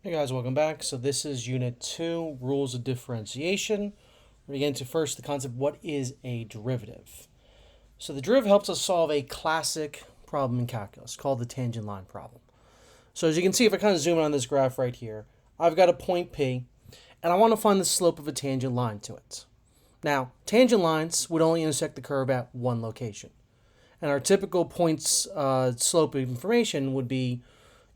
Hey guys, welcome back. So this is Unit 2, Rules of Differentiation. We're going to get into first the concept, what is a derivative? So the derivative helps us solve a classic problem in calculus called the tangent line problem. So as you can see, if I kind of zoom in on this graph right here, I've got a point P, and I want to find the slope of a tangent line to it. Now, tangent lines would only intersect the curve at one location. And our typical points slope information would be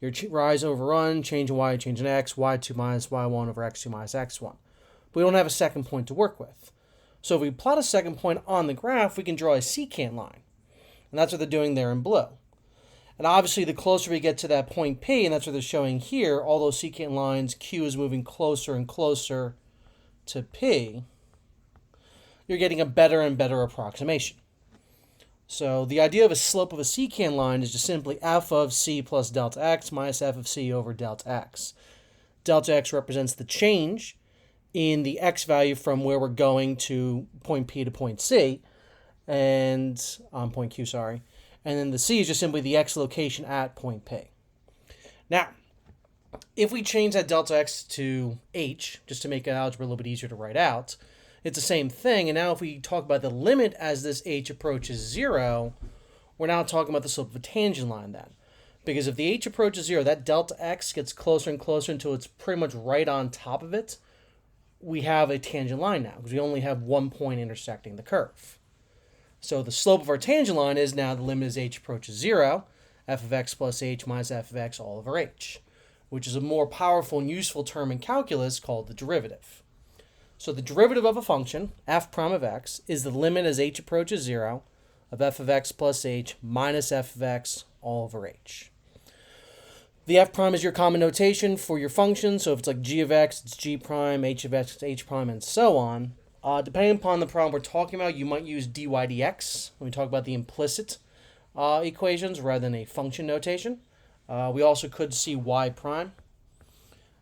your rise over run, change in y, change in x, y2 minus y1 over x2 minus x1. But we don't have a second point to work with. So if we plot a second point on the graph, we can draw a secant line. And that's what they're doing there in blue. And obviously, the closer we get to that point P, and that's what they're showing here, all those secant lines, Q is moving closer and closer to P, you're getting a better and better approximation. So the idea of a slope of a secant line is just simply f of c plus delta x minus f of c over delta x. Delta x represents the change in the x value from where we're going to point P to point C, and point Q, sorry. And then the c is just simply the x location at point P. Now, if we change that delta x to h, just to make algebra a little bit easier to write out, it's the same thing. And now if we talk about the limit as this h approaches 0, we're now talking about the slope of a tangent line then. Because if the h approaches 0, that delta x gets closer and closer until it's pretty much right on top of it. We have a tangent line now because we only have one point intersecting the curve. So the slope of our tangent line is now the limit as h approaches 0, f of x plus h minus f of x all over h, which is a more powerful and useful term in calculus called the derivative. So the derivative of a function, f prime of x, is the limit as h approaches 0 of f of x plus h minus f of x all over h. The f prime is your common notation for your function, so if it's like g of x, it's g prime, h of x, it's h prime, and so on. Depending upon the problem we're talking about, you might use dy dx when we talk about the implicit equations rather than a function notation. We also could see y prime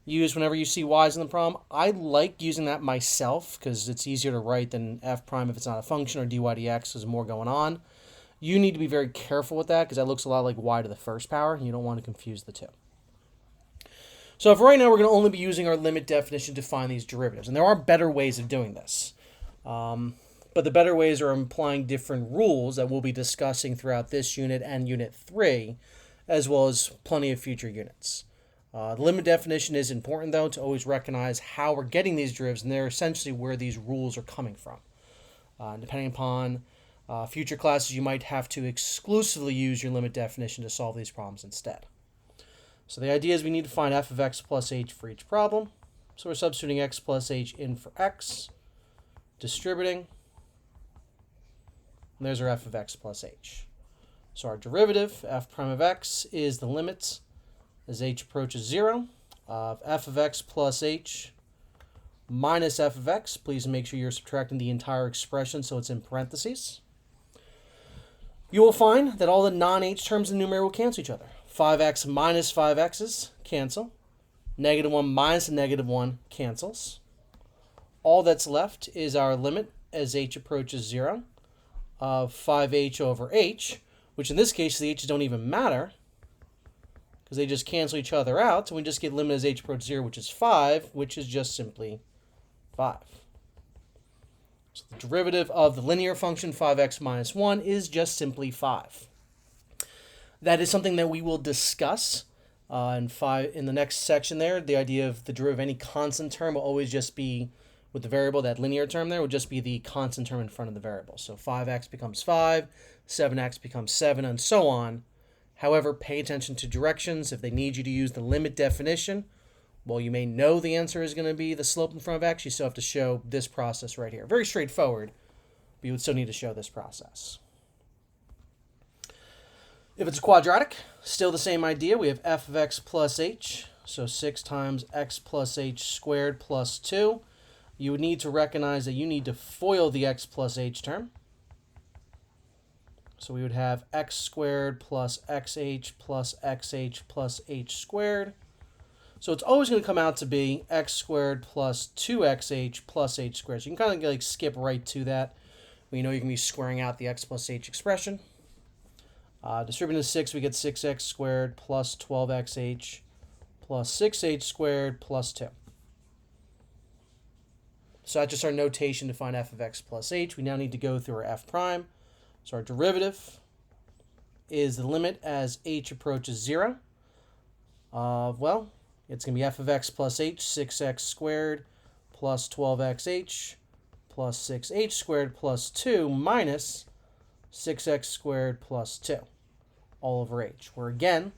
used whenever you see y's in the problem. I like using that myself because it's easier to write than f prime if it's not a function, or dy dx is more going on. You need to be very careful with that because that looks a lot like y to the first power, and you don't want to confuse the two. So for right now, we're going to only be using our limit definition to find these derivatives. And there are better ways of doing this. But the better ways are implying different rules that we'll be discussing throughout this unit and Unit 3, as well as plenty of future units. The limit definition is important, though, to always recognize how we're getting these derivatives, and they're essentially where these rules are coming from. Depending upon future classes, you might have to exclusively use your limit definition to solve these problems instead. So the idea is we need to find f of x plus h for each problem. So we're substituting x plus h in for x, distributing, and there's our f of x plus h. So our derivative, f prime of x, is the limit as h approaches 0 of f of x plus h minus f of x. Please make sure you're subtracting the entire expression so it's in parentheses. You will find that all the non-h terms in the numerator will cancel each other. 5x minus 5x's cancel. Negative 1 minus a negative 1 cancels. All that's left is our limit as h approaches 0 of 5h over h, which in this case the h's don't even matter because they just cancel each other out. So we just get limit as h approaches 0, which is 5, which is just simply 5. So the derivative of the linear function 5x minus 1 is just simply 5. That is something that we will discuss in the next section there. The idea of the derivative of any constant term will always just be, with the variable, that linear term there, will just be the constant term in front of the variable. So 5x becomes 5, 7x becomes 7, and so on. However, pay attention to directions. If they need you to use the limit definition, well, you may know the answer is going to be the slope in front of x. You still have to show this process right here. Very straightforward, but you would still need to show this process. If it's a quadratic, still the same idea. We have f of x plus h, so 6 times x plus h squared plus 2. You would need to recognize that you need to FOIL the x plus h term. So we would have x squared plus xh plus xh plus h squared. So it's always going to come out to be x squared plus 2xh plus h squared. So you can kind of like skip right to that. We know you can be squaring out the x plus h expression. Distributing to 6, we get 6x squared plus 12xh plus 6h squared plus 2. So that's just our notation to find f of x plus h. We now need to go through our f prime. So our derivative is the limit as h approaches 0 of, well, it's going to be f of x plus h, 6x squared plus 12xh plus 6h squared plus 2 minus 6x squared plus 2 all over h. Where again,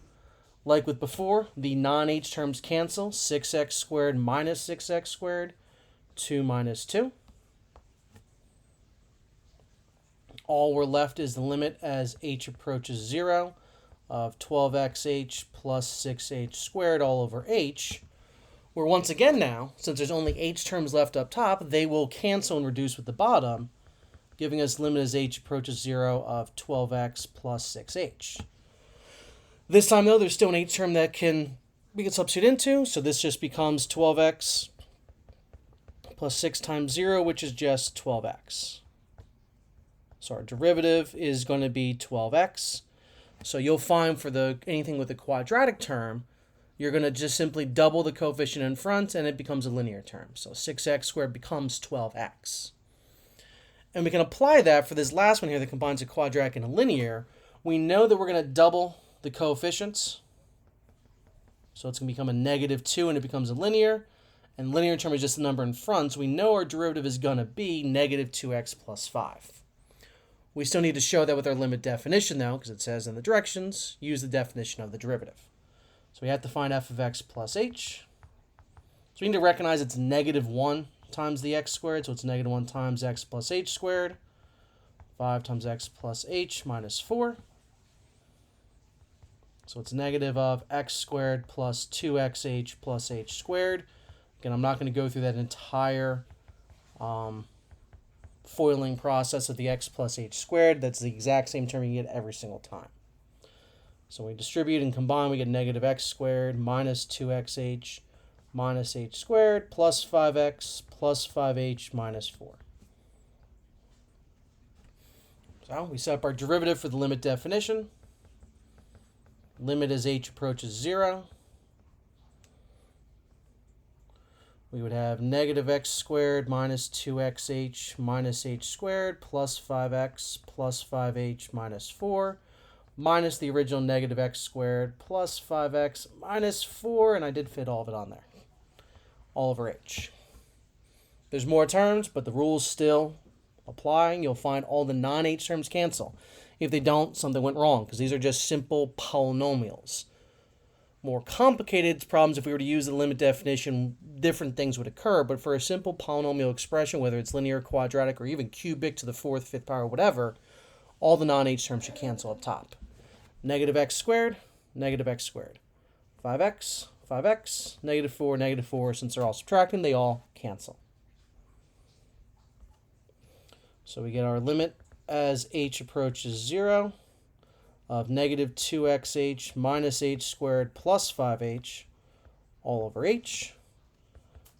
like with before, the non-h terms cancel. 6x squared minus 6x squared, 2 minus 2. All we're left is the limit as h approaches 0 of 12xh plus 6h squared all over h, where once again now, since there's only h terms left up top, they will cancel and reduce with the bottom, giving us limit as h approaches 0 of 12x plus 6h. This time, though, there's still an h term that we can substitute into, so this just becomes 12x plus 6 times 0, which is just 12x. So our derivative is going to be 12x. So you'll find for anything with a quadratic term, you're going to just simply double the coefficient in front, and it becomes a linear term. So 6x squared becomes 12x. And we can apply that for this last one here that combines a quadratic and a linear. We know that we're going to double the coefficients. So it's going to become a -2, and it becomes a linear. And linear term is just the number in front, so we know our derivative is going to be -2x plus 5. We still need to show that with our limit definition, though, because it says in the directions, use the definition of the derivative. So we have to find f of x plus h. So we need to recognize it's -1 times the x squared, so it's -1 times x plus h squared. 5 times x plus h minus 4. So it's negative of x squared plus 2xh plus h squared. Again, I'm not going to go through that entire foiling process of the x plus h squared. That's the exact same term you get every single time. So we distribute and combine, we get negative x squared minus 2xh minus h squared plus 5x plus 5h minus 4. So we set up our derivative for the limit definition. Limit as h approaches 0. We would have negative x squared minus 2xh minus h squared plus 5x plus 5h minus 4 minus the original negative x squared plus 5x minus 4, and I did fit all of it on there, all over h. There's more terms, but the rules still applying. You'll find all the non-h terms cancel. If they don't, something went wrong, because these are just simple polynomials. More complicated problems, if we were to use the limit definition, different things would occur. But for a simple polynomial expression, whether it's linear, quadratic, or even cubic to the 4th, 5th power, whatever, all the non-h terms should cancel up top. Negative x squared, negative x squared. 5x, 5x, negative 4, since they're all subtracting, they all cancel. So we get our limit as h approaches 0 of negative 2xh minus h squared plus 5h all over h.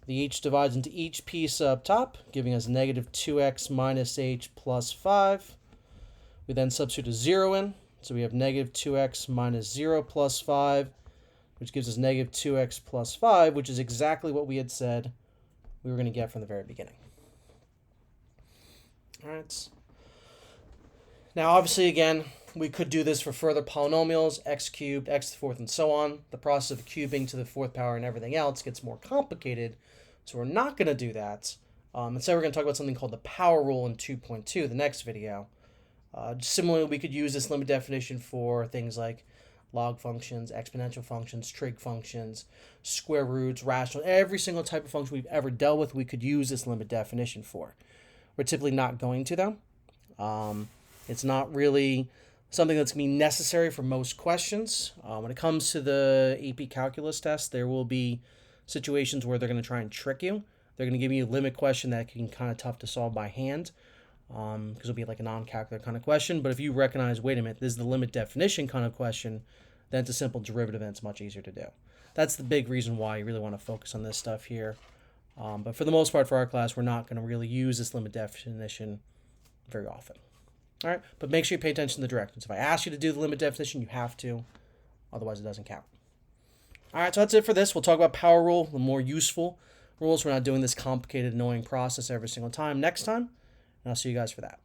The h divides into each piece up top, giving us negative 2x minus h plus 5. We then substitute a 0 in, so we have negative 2x minus 0 plus 5, which gives us negative 2x plus 5, which is exactly what we had said we were going to get from the very beginning. All right. Now, obviously, again, we could do this for further polynomials, x cubed, x to the 4th, and so on. The process of cubing to the 4th power and everything else gets more complicated, so we're not going to do that. Instead, we're going to talk about something called the power rule in 2.2, the next video. Similarly, we could use this limit definition for things like log functions, exponential functions, trig functions, square roots, rational, every single type of function we've ever dealt with, we could use this limit definition for. We're typically not going to, though. It's not really something that's going to be necessary for most questions. When it comes to the AP Calculus test, there will be situations where they're going to try and trick you. They're going to give you a limit question that can be kind of tough to solve by hand, because it'll be like a non-calculator kind of question. But if you recognize, wait a minute, this is the limit definition kind of question, then it's a simple derivative and it's much easier to do. That's the big reason why you really want to focus on this stuff here. But for the most part, for our class, we're not going to really use this limit definition very often. All right, but make sure you pay attention to the directions. If I ask you to do the limit definition, you have to. Otherwise, it doesn't count. All right, so that's it for this. We'll talk about power rule, the more useful rules. We're not doing this complicated, annoying process every single time next time. And I'll see you guys for that.